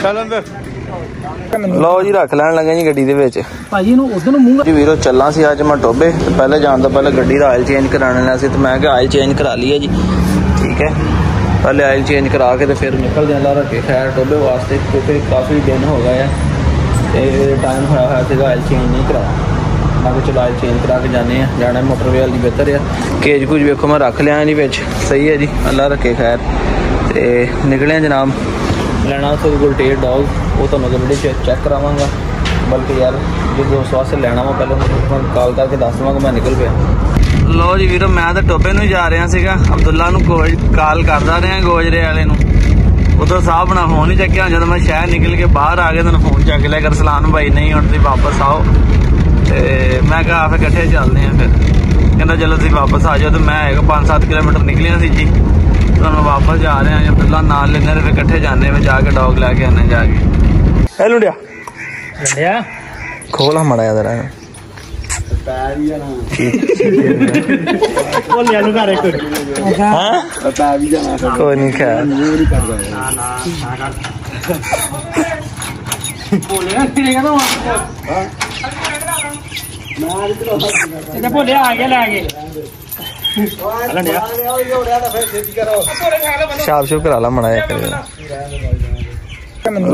चल अंदर लो जी रख लैन लगे जी गड्डी दे विच भाजी नु उधर नु मूंह जी वीरो चलना सी अज मैं टोबे ते पहले जान तो पहले गड्डी दा ऑयल चेंज कराने लगा सी ते मैं कि ऑयल चेंज करा लिया जी ठीक है पहले ऑयल चेंज करा के तो फिर निकल जाना रखे खैर टोबे वास्ते क्योंकि काफ़ी दिन हो गए हैं टाइम होया ऑयल चेंज नहीं कराया मैं चलो ऑयल चेंज करा के जाने जाना मोटरवे वाली बेहतर है केज कुछ वेखो मैं रख लिया जी बिच सही है जी अल्लाह रखे खैर तो निकले जनाब लेना तो गोल्टेड डॉग वो तो नजर बड़ी चेक करावांगा बल्कि यार जो दोस्त वास्ते लेना मैं पहले कॉल करके दस दूँगा मैं निकल गया लो जी वीरो मैं तो टोबे नूं जा रहा सीगा अब्दुल्ला नूं कॉल करदा रहा गोजरे वाले नूं उधर साहब ना फोन ही चक्या जब मैं शहर निकल के बाहर आ गया तो फोन चक लिया कर सलान भाई नहीं हुण तुसीं वापस आओ तो मैं कहा फिर कट्ठे चलते हैं फिर कहता चलो तुसीं वापस आ जाओ तो मैं 5-7 किलोमीटर निकलिया सी जी तो मैं वापस जा रहे हैं अब्दुल्ला नाल लेने फिर कट्ठे जाने में जाके डॉग लैके आने जाके ए लुंडिया लुंडिया खोल हम मड़ा जरा कोई नहीं खैर शाप शूप करा ला मड़ा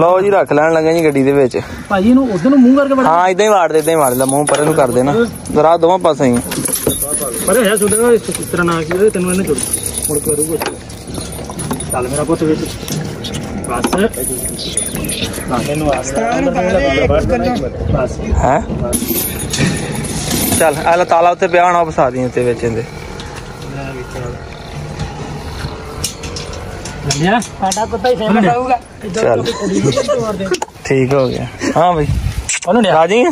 लो जी रख लैन लगे जी गड्डी दे विच भाजी नु उधर नु मुंह करके हां इदां ही वाड़ दे मुंह परे नु कर देना जरा दोवां पासे ही परे है सुधर इस तरह ना कि तन्नू ने छोड़ मुड़ करूगा चल मेरा पुੱਤ विच बस बस हैं चल आला ताला उत्ते पिया होना फसा दी उत्ते विच इंदे चल ठीक हो गया हाँ भाई आ जाइए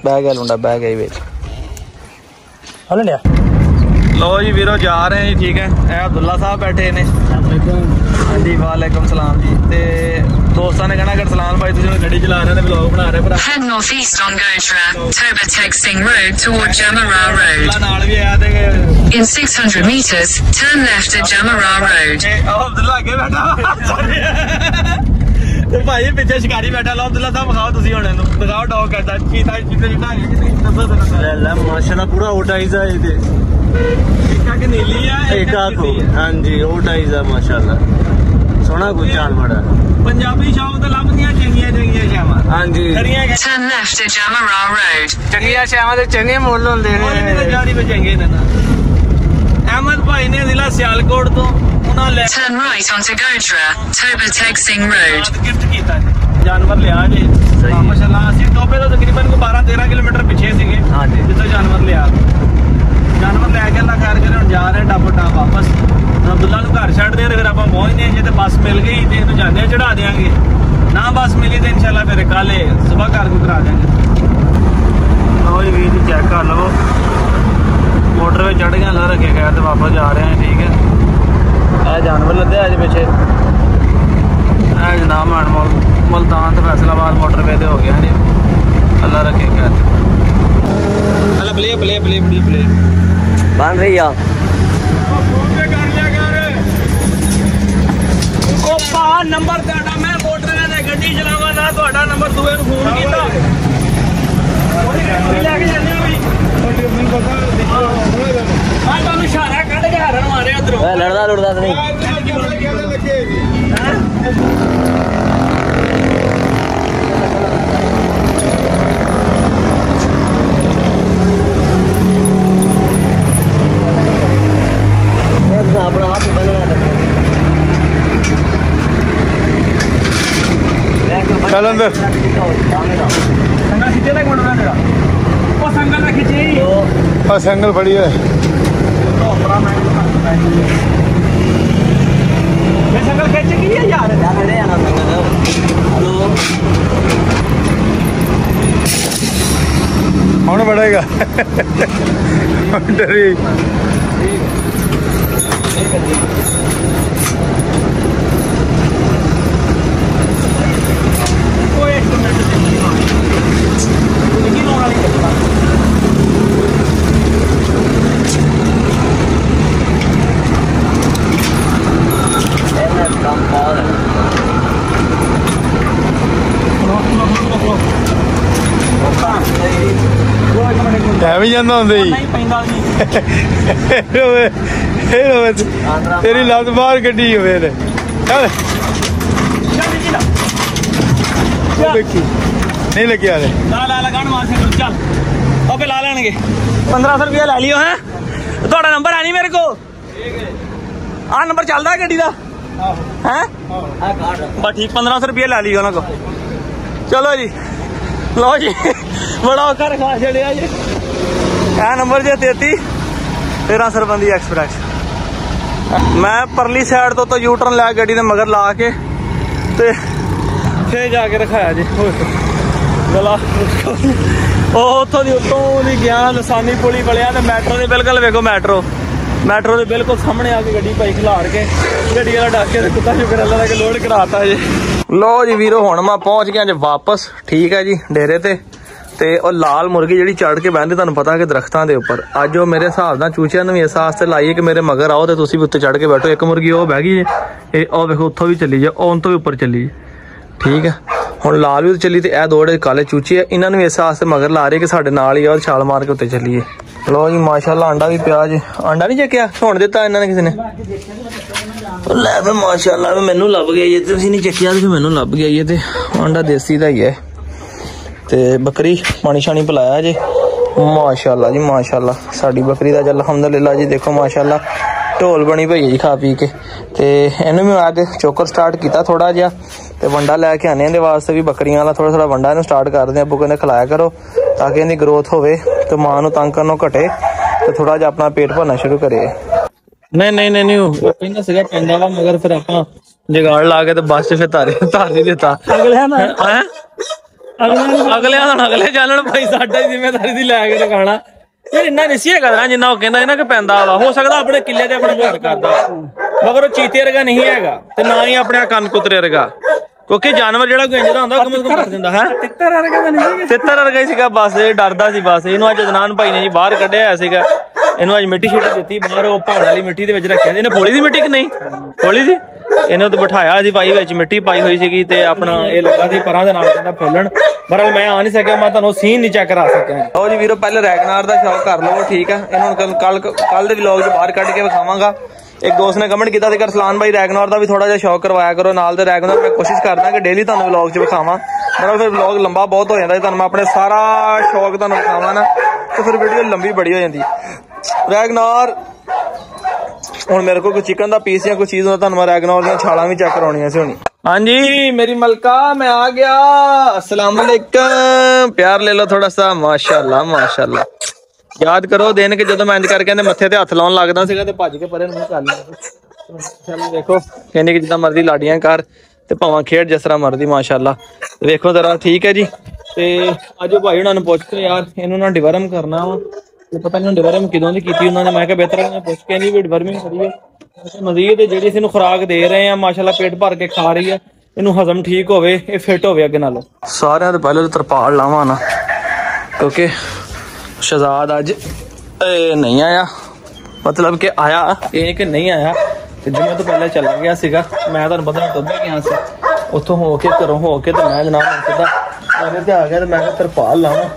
बैग है लुंडा बैग है लो जी वीरो जा रहे हैं जी ठीक है अब्दुल्ला साहब बैठे ने हाँ जी वालेकुम सलाम जी ते दोस्तों ने कहना अगर सलाम भाई तुम गड्डी चला रहे हैं व्लॉग बना रहे हैं head northeast on Gotra Toba Texting Road toward Jamara Road नाल भी आया थे in 600 meters turn left at Jamara Road Abdullah आगे बैठा तो भाई पीछे शिकारी बैठा लो अब्दुल्ला साहब दिखाओ तुसी हुण इहनू दिखाओ डॉग करदा चीता माशाल्लाह पूरा ओटाइज है ये एक आंख नीली है एक आंख हां जी ओटाइज है माशाल्लाह सोना कोई जानवर है पंजाबी शाम तो लभदियां चंगियां शामां हां जी turn left at Jamara Road चंगियां शामां ते चंगे मुੱਲ ਹੁੰਦੇ ਨੇ ਜਾਰੀ ਵਿੱਚ ਚੰਗੇ ਨੇ ਨਾ अहमद भाई ने जिला सियालकोट तो turn right onto Gotra Toba Texting Road gift कीता जानवर लिया जी माशाल्लाह ਅਸੀਂ टोबे तो तकरीबन 12-13 किलोमीटर पीछे सीगे हां जी जिੱਥੇ जानवर लिया जानवर ले के अल्लाह खैर करे जा रहे टप टप वापस अब्दुल्ला ਨੂੰ घर ਛੱਡ ਦੇ ਫਿਰ ਆਪਾਂ ਪਹੁੰਚਦੇ ਜੇ ਤੇ ਬੱਸ ਮਿਲ ਗਈ ਤੇ ਇਹਨੂੰ ਜਾਂਦੇ ਚੜਾ ਦੇਾਂਗੇ ਨਾ ਬੱਸ ਮਿਲੀ ਤੇ इंशाल्लाह ਫਿਰ ਕੱਲ ਸਵੇਰ ਘਰ ਨੂੰ ਕਰਾ ਦੇਾਂਗੇ ਲਓ ਜੀ ਵੀਰ ਚੈੱਕ ਕਰ ਲਵੋ मोटरवे चढ़ गए अल्लाह रखे खैर तो वापस जा रहे हैं ठीक है जानवर लदे अज पिछे जनाब मुल्तान तो फैसलाबाद मोटरवे हो गया जी अल्लाह रखे खैर play play play play play बन रही है नंबर मैं मोटरवे गड्डी चलावा ना नंबर दूए फोन किया लड़दा लुड़दा तो नहीं अपना आप चल अंदर संगल बड़ी है संगल खींचेगी यार कौन बढ़ेगा डरी ਜਾਂਦਾ ਹੁੰਦੇ ਹੀ ਤੇਰੀ ਲੱਤ ਬਾਹਰ ਕੱਢੀ ਹੋਵੇ ਤੇ ਚੱਲ ਦੇਖੀ ਨਹੀਂ ਲੱਗਿਆ ਲਾ ਲਗਾਣ ਮਾਰ ਚੱਲ ਆਪੇ ਲਾ ਲੈਣਗੇ 1500 ਰੁਪਇਆ ਲੈ ਲਿਓ ਹੈ ਤੁਹਾਡਾ ਨੰਬਰ ਹੈ ਨਹੀਂ ਮੇਰੇ ਕੋਲ ਆਹ ਨੰਬਰ ਚੱਲਦਾ ਗੱਡੀ ਦਾ ਹੈ ਬਸ ਠੀਕ 1500 ਰੁਪਇਆ ਲੈ ਲਿਓ ਉਹਨਾਂ ਕੋਲ ਚਲੋ ਜੀ ਲਓ ਜੀ ਬੜਾ ਔਖਾ ਰਖਾ ਛੜਿਆ ਜੀ ਇਹ ਨੰਬਰ ਜੇ 33 ਸਰਬੰਦੀ ਐਕਸਪ੍ਰੈਸ ਮੈਂ ਪਰਲੀ ਸਾਈਡ ਤੋਂ ਯੂ ਟਰਨ ਲਿਆ ਗੱਡੀ ਦੇ ਮਗਰ ਲਾ ਕੇ ਤੇ ਫੇਰ ਜਾ ਕੇ ਰਖਾਇਆ ਜੀ ਗਲਾ ਉਹ ਉੱਥੋਂ ਦੀ ਉੱਤੋਂ ਦੀ ਗਿਆ ਲਸਾਨੀ ਪੁਲੀ ਵਲਿਆ ਤੇ ਮੈਟਰੋ ਦੇ ਬਿਲਕੁਲ ਵੇਖੋ ਮੈਟਰੋ ਦੇ ਬਿਲਕੁਲ ਸਾਹਮਣੇ ਆ ਕੇ ਗੱਡੀ ਭਾਈ ਖਿਲਾਰ ਕੇ ਗੱਡੀ ਵਾਲਾ ਡਾਕੇ ਤੇ ਕੁੱਤਾ ਸ਼ੁਕਰ ਅੱਲਾ ਦਾ ਕਿ ਲੋਡ ਕਰਾਤਾ ਜੀ ਲੋ ਜੀ ਵੀਰੋ ਹੁਣ ਮੈਂ ਪਹੁੰਚ ਗਿਆ ਜੀ ਵਾਪਸ ਠੀਕ ਹੈ ਜੀ ਡੇਰੇ ਤੇ ਉਹ ਲਾਲ ਮੁਰਗੀ ਜਿਹੜੀ ਚੜ ਕੇ ਬਹਿੰਦੇ ਤੁਹਾਨੂੰ ਪਤਾ ਕਿ ਦਰਖਤਾਂ ਦੇ ਉੱਪਰ ਅੱਜ ਉਹ ਮੇਰੇ ਹਿਸਾਬ ਨਾਲ ਚੂਚਿਆਂ ਨੂੰ ਵੀ ਇਸ ਵਾਸਤੇ ਲਾਈਏ ਕਿ ਮੇਰੇ ਮਗਰ ਆਓ ਤੇ ਤੁਸੀਂ ਵੀ ਉੱਤੇ ਚੜ ਕੇ ਬੈਠੋ ਇੱਕ ਮੁਰਗੀ ਉਹ ਬਹਿ ਗਈ ਇਹ ਉਹ ਵੇਖੋ ਉੱਥੋਂ ਵੀ ਚੱਲੀ ਜਾ ਉਹ ਤੋਂ ਵੀ ਉੱਪਰ ਚੱਲੀ ਠੀਕ ਹੈ ਹੁਣ ਲਾਲ ਵੀ ਚੱਲੀ ਤੇ ਇਹ ਦੋ ਜਿਹੜੇ ਕਾਲੇ ਚੂਚੇ ਆ ਇਹਨਾਂ ਨੂੰ ਇਸ ਵਾਸਤੇ ਮਗਰ ਲਾ ਰਹੇ ਕਿ ਸਾਡੇ ਨਾਲ ਹੀ ਆ ਛਾਲ ਮਾਰ ਕੇ ਉੱਤੇ ਚੱਲੀਏ ਲੋ ਜੀ ਮਾਸ਼ਾਅੱਲਾ ਆਂਡਾ ਵੀ ਪਿਆ ਜੀ ਆਂਡਾ ਨਹੀਂ ਚੱਕਿਆ ਹੁਣ ਦਿੱਤਾ ਇਹਨਾਂ ਨੇ ਕਿਸੇ ਨੇ ਲੈ ਵੇ ਮਾਸ਼ਾਅੱਲਾ ਮੈਨੂੰ ਲੱਭ ਗਿਆ ਜੇ ਤੁਸੀਂ ਨਹੀਂ ਚੱਕਿਆ ਤੇ ਮੈਨੂੰ ਲੱਭ ਗਿਆ ਇਹ ਤੇ ਆਂਡਾ ਦੇਸੀ ਦਾ ਹੀ ਹੈ ਤੇ ਬੱਕਰੀ ਪਾਣੀ ਸ਼ਾਣੀ ਪਿਲਾਇਆ ਜੀ ਮਾਸ਼ਾਅੱਲਾ ਜੀ ਮਾਸ਼ਾਅੱਲਾ ਸਾਡੀ ਬੱਕਰੀ ਦਾ ਅਲਹਮਦੁਲਿਲਾ ਜੀ ਦੇਖੋ ਮਾਸ਼ਾਅੱਲਾ ਢੋਲ ਬਣੀ ਪਈ ਜੀ ਖਾ ਪੀ ਕੇ ਤੇ ਇਹਨੂੰ ਵੀ ਅੱਜ ਚੋਕਰ ਸਟਾਰਟ ਕੀਤਾ ਥੋੜਾ ਜਿਹਾ ਤੇ ਵੰਡਾ ਲੈ ਕੇ ਆਨੇ ਇਹਦੇ ਵਾਸਤੇ ਵੀ ਬੱਕਰੀਆਂ ਵਾਲਾ ਥੋੜਾ ਵੰਡਾ ਇਹਨੂੰ ਸਟਾਰਟ ਕਰਦੇ ਅੱਬੂ ਕਹਿੰਦੇ ਖਿਲਾਇਆ ਕਰੋ ਤਾਂ ਕਿ ਇਹਦੀ ਗਰੋਥ ਹੋਵੇ ਤੇ ਮਾਂ ਨੂੰ ਤੰਗ ਕਰਨੋਂ ਘਟੇ ਤੇ ਥੋੜਾ ਜਿਹਾ ਆਪਣਾ ਪੇਟ ਭਰਨਾ ਸ਼ੁਰੂ ਕਰੇ ਨਹੀਂ ਉਹ ਕਹਿੰਦਾ ਸੀਗਾ ਪੈਂਦਾ ਵਾ ਮਗਰ ਫਿਰ ਆਪਾਂ ਜਗਾੜ ਲਾ ਕੇ ਤੇ ਬਸ ਫਿਰ ਧਾਰ ਨਹੀਂ ਦਿੱਤਾ ਅਗਲੇ ਜਾਣਨ ਭਾਈ ਸਾਡਾ ਹੀ ਜ਼ਿੰਮੇਵਾਰੀ ਦੀ ਲੈ ਕੇ ਖਾਣਾ ਯਾਰ ਇੰਨਾ ਨਹੀਂ ਸੀ ਹੈਗਾ ਜਿੰਨਾ ਉਹ ਕਹਿੰਦਾ ਇਹਨਾਂ ਕਿ ਪੈਂਦਾ ਵਾ ਹੋ ਸਕਦਾ ਆਪਣੇ ਕਿੱਲੇ ਤੇ ਆਪਣੇ ਘਰ ਕਰਦਾ ਮਗਰ ਉਹ ਚੀਤੇ ਵਰਗਾ ਨਹੀਂ ਹੈਗਾ ਤੇ ਨਾ ਹੀ ਆਪਣੇ ਕੰਨ ਕੁਤਰੇ ਵਰਗਾ ਕਿਉਂਕਿ ਜਾਨਵਰ ਜਿਹੜਾ ਗੰਜਦਾ ਹੁੰਦਾ ਉਹ ਕਰ ਦਿੰਦਾ ਹੈ ਤਿੱਤਰ ਵਰਗਾ ਹੀ ਸੀਗਾ ਬਸ ਇਹ ਡਰਦਾ ਸੀ ਬਸ ਇਹਨੂੰ ਅੱਜ ਅਦਨਾਨ ਭਾਈ ਨੇ ਜੀ ਬਾਹਰ ਕੱਢਿਆ ਹੋਇਆ ਸੀਗਾ ਇਹਨੂੰ ਅੱਜ ਮਿੱਟੀ ਸ਼ੀਟੀ ਦਿੱਤੀ ਬਾਹਰ ਉਹ ਪਹਾੜ ਵਾਲੀ ਮਿੱਟੀ ਦੇ ਵਿੱਚ ਰੱਖਿਆ ਇਹਨੇ ਫੋਲੀ ਦੀ ਮਿੱਟੀ ਕਿ ਨਹੀਂ ਫੋਲੀ ਦੀ ਇਹਨੂੰ ਤਾਂ ਬਿਠਾਇਆ ਸੀ ਭਾਈ ਵਿੱਚ ਮਿੱਟੀ ਪਾਈ ਹੋਈ ਸੀਗੀ ਤੇ ਆਪਣਾ ਇਹ ਲੱਗਾ ਸੀ ਪਰਾਂ ਦੇ ਨਾਲ ਕਹਿੰਦਾ ਫੁੱਲਣ ਪਰ ਮੈਂ ਆ ਨਹੀਂ ਸਕਿਆ ਮੈਂ ਤੁਹਾਨੂੰ ਸੀਨ ਨਹੀਂ ਚੈੱਕ ਕਰਾ ਸਕਿਆ ਉਹ ਜੀ ਵੀਰੋ ਪਹਿਲੇ ਰੈਗਨਾਰ ਦਾ ਸ਼ੌਕ ਕਰ ਲਵੋ ਠੀਕ ਆ ਇਹਨੂੰ ਕੱਲ ਦੇ ਵਲੌਗ 'ਚ ਬਾਹਰ ਕੱਢ ਕੇ ਵਿਖਾਵਾਂਗਾ ਇੱਕ ਦੋਸਤ ਨੇ ਕਮੈਂਟ ਕੀਤਾ ਸੀ ਅਰਸਲਾਨ ਭਾਈ ਰੈਗਨਾਰ ਦਾ ਵੀ ਥੋੜਾ ਜਿਹਾ ਸ਼ੌਕ ਕਰਵਾਇਆ ਕਰੋ ਨਾਲ ਤੇ ਰੈਗਨਾਰ ਮੈਂ ਕੋਸ਼ਿਸ਼ ਕਰਦਾ ਕਿ ਡੇਲੀ ਤੁਹਾਨੂੰ ਵਲੌਗ 'ਚ ਵਿਖਾਵਾਂ ਮਤਲਬ ਫਿਰ ਵਲੌਗ ਲੰਬਾ ਬਹੁਤ ਹੋ ਜਾਂਦਾ ਤੁਹਾਨੂੰ ਮੈਂ ਆਪਣੇ ਸਾਰਾ ਸ਼ੌਕ ਤੁਹਾਨੂੰ ਵਿਖਾਵਾਂ ਨਾ ਤੇ ਫਿਰ ਵੀਡੀਓ ਲੰਬੀ ਬੜੀ ਹੋ ਜਾਂਦੀ ਰੈਗਨਾਰ ਹੁਣ ਮੇਰੇ ਕੋਲ ਕੋਈ ਚਿਕਨ ਦਾ ਪੀਸ ਜਾਂ ਕੋਈ ਚੀਜ਼ ਹੁੰਦਾ ਤੁਹਾਨੂੰ ਮੈਂ ਰੈਗਨਾਰ ਦੀਆਂ ਛਾਲਾਂ ਵੀ ਚੈੱਕ ਕਰਾਉਣੀਆਂ ਸੀ ਹੁਣੀ ਹਾਂਜੀ ਮੇਰੀ ਮਲਕਾ ਮੈਂ ਆ ਗਿਆ अस्सलाम वालेकुम प्यार ले लो थोड़ा सा माशाल्लाह माशाल्लाह याद करो दिन के ਜਦੋਂ ਮੈਂ ਇੰਜ ਕਰਕੇ ਇਹਦੇ ਮੱਥੇ ਤੇ ਹੱਥ ਲਾਉਣ ਲੱਗਦਾ ਸੀਗਾ ਤੇ ਭੱਜ ਕੇ ਪਰੇ ਨੂੰ ਕਰ ਲਿਆ ਚਲੋ ਦੇਖੋ ਕਹਿੰਦੇ ਕਿ ਜਿੱਦਾਂ ਮਰਜ਼ੀ ਲਾਡੀਆਂ ਕਰ ਤੇ ਭਾਵਾਂ ਖੇਡ ਜਿਸ ਤਰ੍ਹਾਂ ਮਰਜ਼ੀ ਮਾਸ਼ਾਅੱਲਾ ਵੇਖੋ ਜ਼ਰਾ ਠੀਕ ਹੈ ਜੀ ਤੇ ਅੱਜ ਭਾਈ ਉਹਨਾਂ ਨੂੰ ਪੁੱਛ ਕੇ ਯਾਰ ਇਹਨੂੰ ਨਾ ਡਿਵਰਮ ਕਰਨਾ ਵਾ ਤੇ ਪਤਾ ਨਹੀਂ ਡਿਵਰਮ ਕਿਦੋਂ ਦੀ ਕੀਤੀ ਉਹਨਾਂ ਨੇ ਮੈਂ ਕਿਹਾ ਬਿਹਤਰ ਹੈ ਪੁੱਛ ਕੇ ਨਹੀਂ ਵੀ ਡਿਵਰਮਿੰਗ ਕਰੀਏ ਮਜ਼ੀਦ ਜਿਹੜੀ ਅਸੀਂ ਇਹਨੂੰ ਖੁਰਾਕ ਦੇ ਰਹੇ ਆ ਮਾਸ਼ਾਅੱਲਾ ਪੇਟ ਭਰ ਕੇ ਖਾ ਰਹੀ ਹੈ ਇਹਨੂੰ ਹਜ਼ਮ ਠੀਕ ਹੋਵੇ ਇਹ ਫਿੱਟ ਹੋਵੇ ਅੱਗੇ ਨਾਲੋਂ ਸਾਰਿਆਂ ਤੋਂ ਪਹਿਲਾਂ ਤਰਪਾਲ ਲਾਵਾਂ ਨਾ ਕਿਉਂਕਿ ਸ਼ਹਜ਼ਾਦ ਅੱਜ ਨਹੀਂ ਆਇਆ मतलब कि आया ये कि नहीं आया ਤੇ ਜਿਵੇਂ ਤੋਂ ਪਹਿਲਾਂ ਚਲਾ ਗਿਆ ਸੀਗਾ ਮੈਂ ਤੁਹਾਨੂੰ ਪਤਾ ਟੋਬੇ ਗਿਆ ਸੀ ਉੱਥੋਂ ਹੋ ਕੇ ਘਰੋਂ ਹੋ ਕੇ ਤੇ ਮੈਂ ਜਨਾਬ ਸਿੱਧਾ ਮੇਰੇ ਤੇ ਆ ਗਿਆ ਤੇ ਮੈਂ ਕਿਹਾ ਤਰਪਾਲ ਲਾਵਾਂ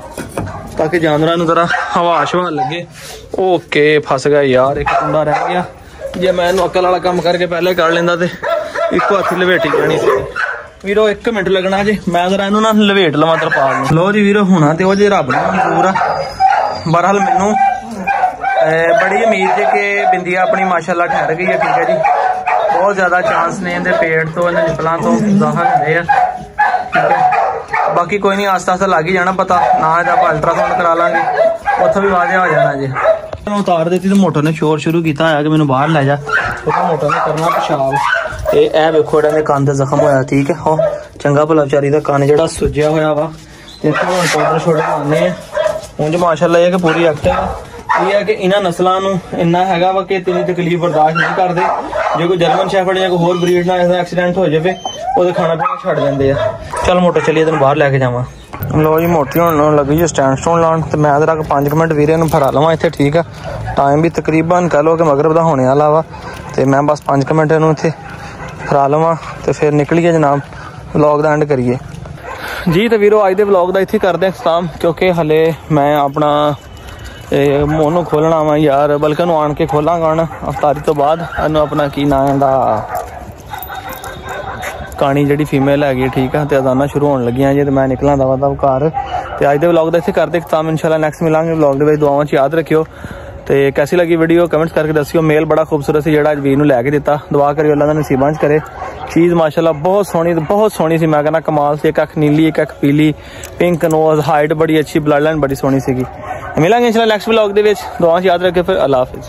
ਤਾਂ ਕਿ ਜਾਨਵਰਾਂ ਨੂੰ ਜ਼ਰਾ ਹਵਾ ਸ਼ਵਾ ਲੱਗੇ ਓਕੇ ਫਸ ਗਿਆ ਯਾਰ ਇੱਕ ਕੁੰਡਾ ਰਹਿ ਗਿਆ ਜੇ ਮੈਂ ਇਹਨੂੰ ਅਕਲ ਵਾਲਾ ਕੰਮ ਕਰਕੇ ਪਹਿਲੇ ਕਰ ਲੈਂਦਾ ਤੇ ਇੱਕੋ ਹੱਥ ਲਵੇਟੀ ਜਾਣੀ ਸੀ ਵੀਰੋ 1 ਮਿੰਟ ਲੱਗਣਾ ਜੀ ਮੈਂ ਜ਼ਰਾ ਇਹਨੂੰ ਨਾ ਲਵੇਟ ਲਵਾਂ ਤਰਪਾਲ ਨੂੰ ਲੋ ਜੀ ਵੀਰੋ ਹੋਣਾ ਤੇ ਉਹ ਜੇ ਰੱਬ ਨੂੰ ਮਨਜ਼ੂਰ ਆ ਬਹਰਹਾਲ ਮੈਨੂੰ बड़ी उम्मीद है कि बिंदिया अपनी माशाल्लाह ठहर गई है ठीक है जी बहुत ज़्यादा चांस ने इनके पेट तो इन्हें निपलों तो ज़ाहिर होंगे ठीक है बाकी कोई नहीं आस्ता आस्ता लग ही जाना पता ना आप अल्ट्रासाउंड करा लांगे उत्थों भी वाजिया हो जाना जी उतार दी तो मोटर ने शोर शुरू किया है कि मैंने बाहर लै जा तो मोटर ने करना पेशाब ते ए वेखो इहदे कंन ते जख्म होया ठीक है हो चंगा भला बेचारी दा कंन जिहड़ा सुज्जिया होया वा ते पाउडर शोडर लाने ਉਂਝ माशाल्लाह ये कि पूरी एक्टिव ਇਹ ਹੈ ਕਿ ਇਹਨਾਂ ਨਸਲਾਂ ਨੂੰ ਇੰਨਾ ਹੈਗਾ ਵਾ ਕਿ ਇਤਨੀ ਤਕਲੀਫ ਬਰਦਾਸ਼ਤ ਨਹੀਂ ਕਰਦੇ ਜੇ ਕੋਈ ਜਰਮਨ ਸ਼ੈਫਰਡ ਜਾਂ ਕੋਈ ਹੋਰ ਬਰੀਡ ਨਾਲ ਐਸਾ ਐਕਸੀਡੈਂਟ ਹੋ ਜਾਵੇ ਉਹਦੇ ਖਾਣਾ ਪੀਣਾ ਛੱਡ ਦਿੰਦੇ ਆ ਚੱਲ ਮੋਟਰ ਚੱਲੀਏ ਤੈਨੂੰ ਬਾਹਰ ਲੈ ਕੇ ਜਾਵਾਂ ਲੋ ਜੀ ਮੋਟੀ ਹੁਣ ਲੱਗੀ ਸਟੈਂਡ ਸਟੋਨ ਲਾਉਣ ਤੇ ਮੈਂ ਜਰਾ 5 ਮਿੰਟ ਵੀਰੇ ਨੂੰ ਫੜਾ ਲਵਾਂ ਇੱਥੇ ਠੀਕ ਆ ਟਾਈਮ ਵੀ ਤਕਰੀਬਨ ਕਹਿ ਲਓ ਕਿ ਮਗਰਬ ਦਾ ਹੋਣੇ ਵਾਲਾ ਵਾ ਤੇ ਮੈਂ ਬਸ 5 ਮਿੰਟ ਇਹਨੂੰ ਇੱਥੇ ਫੜਾ ਲਵਾਂ ਤੇ ਫਿਰ ਨਿਕਲੀਏ ਜਨਾਬ ਵਲੌਗ ਦਾ ਐਂਡ ਕਰੀਏ ਜੀ ਤੇ ਵੀਰੋ ਅੱਜ ਦੇ ਵਲੌਗ ਦਾ ਇੱਥੇ ਕਰਦੇ ਹਾਂ ਖਤਮ ਕਿਉਂਕਿ ਹਲੇ ਮੈਂ ਆਪਣਾ ਉਹਨੂੰ ਖੋਲਣਾ ਵਾ ਯਾਰ, ਬਲਕਿ ਉਹਨੂੰ ਆਣ ਕੇ ਖੋਲਾਂਗਾ ਹੁਣ ਅਫਤਾਰੀ ਤੋਂ ਬਾਅਦ। ਇਹਨੂੰ ਆਪਣਾ ਕੀ ਨਾਂ ਇਹਦਾ, ਕਾਣੀ ਜਿਹੜੀ ਫੀਮੇਲ ਹੈਗੀ ਠੀਕ ਆ, ਤੇ ਅਜ਼ਾਨਾ ਸ਼ੁਰੂ ਹੋਣ ਲੱਗੀਆਂ ਜੇ, ਤੇ मैं निकला दवा घर। ਤੇ ਅੱਜ ਦੇ ਵਲੌਗ ਦਾ ਇੱਥੇ ਕਰਦੇ ਖਤਮ, ਇੰਸ਼ਾਅੱਲਾ ਨੈਕਸਟ ਮਿਲਾਂਗੇ ਵਲੌਗ ਦੇ ਵਿੱਚ। ਦੁਆਵਾਂ 'ਚ ਯਾਦ ਰੱਖਿਓ। ਤੇ कैसी लगी वीडियो कमेंट्स करके दसियो। मेल बड़ा खूबसूरत सी जेड़ा वीर नूं लैके दिता, दुआ करियो अल्लाह दा नसीबां च करे। चीज़ माशाल्लाह बहुत सोहनी सी, मैं कहना कमाल से। एक अख नीली, एक अख पीली, पिंक नोज, हाइट बड़ी अच्छी, ब्लड लाइन बड़ी सोहनी सी। मिलांगे इंशाल्लाह नैक्सट व्लॉग दे विच। दुआवां च याद रखियो। फिर अल्लाह हाफिज़।